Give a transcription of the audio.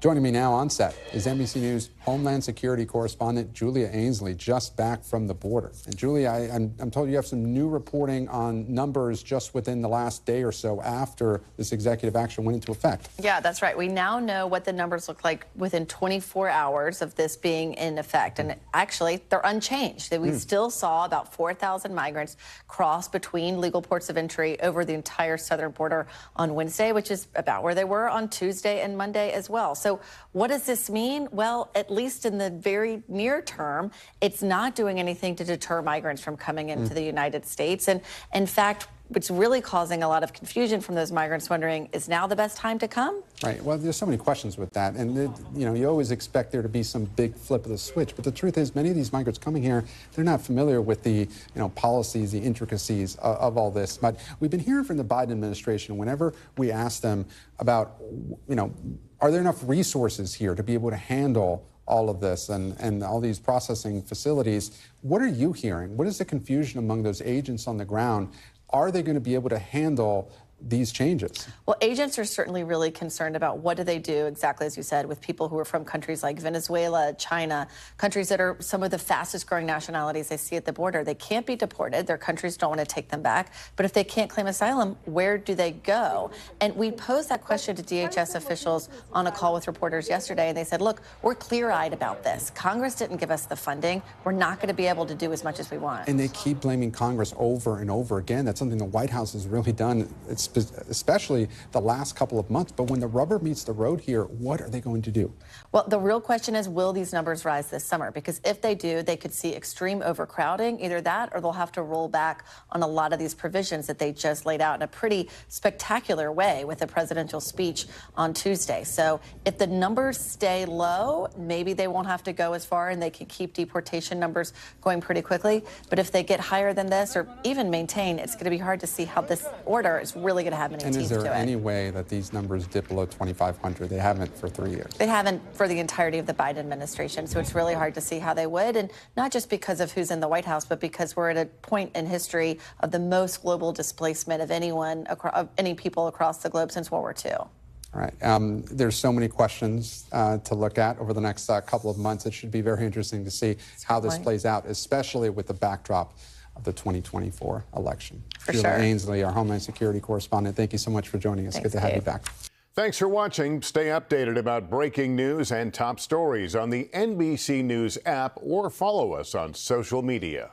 Joining me now on set is NBC News Homeland Security Correspondent Julia Ainsley, just back from the border. And Julia, I'm told you have some new reporting on numbers just within the last day or so after this executive action went into effect. Yeah, that's right. We now know what the numbers look like within 24 hours of this being in effect. And actually, they're unchanged. We still saw about 4,000 migrants cross between legal ports of entry over the entire southern border on Wednesday, which is about where they were on Tuesday and Monday as well. So what does this mean? Well, at least in the very near term, it's not doing anything to deter migrants from coming into the United States. And in fact, it's really causing a lot of confusion from those migrants wondering, is now the best time to come? Right. Well, there's so many questions with that. And, you always expect there to be some big flip of the switch. But the truth is, many of these migrants coming here, they're not familiar with the, policies, the intricacies of all this. But we've been hearing from the Biden administration whenever we ask them about, are there enough resources here to be able to handle all of this and all these processing facilities? What are you hearing? What is the confusion among those agents on the ground? Are they going to be able to handle these changes? Well, agents are certainly really concerned about what do they do, exactly as you said, with people who are from countries like Venezuela, China, countries that are some of the fastest growing nationalities they see at the border. They can't be deported. Their countries don't want to take them back. But if they can't claim asylum, where do they go? And we posed that question to DHS officials on a call with reporters yesterday, and they said, look, we're clear-eyed about this. Congress didn't give us the funding. We're not going to be able to do as much as we want. And they keep blaming Congress over and over again. That's something the White House has really done. Especially the last couple of months. But when the rubber meets the road here, what are they going to do? Well, the real question is, will these numbers rise this summer? Because if they do, they could see extreme overcrowding, either that or they'll have to roll back on a lot of these provisions that they just laid out in a pretty spectacular way with the presidential speech on Tuesday. So if the numbers stay low, maybe they won't have to go as far and they can keep deportation numbers going pretty quickly. But if they get higher than this or even maintain, it's going to be hard to see how this order is really going to have any and teeth to it. Is there any way that these numbers dip below 2,500? They haven't for 3 years. They haven't for the entirety of the Biden administration, so it's really hard to see how they would, and not just because of who's in the White House, but because we're at a point in history of the most global displacement of of any people across the globe since World War II. All right. There's so many questions to look at over the next couple of months. It should be very interesting to see how this plays out, especially with the backdrop of the 2024 election. Julia Ainsley, our Homeland Security Correspondent, thank you so much for joining us. Thanks, Good to have you back. Thanks for watching. Stay updated about breaking news and top stories on the NBC News app or follow us on social media.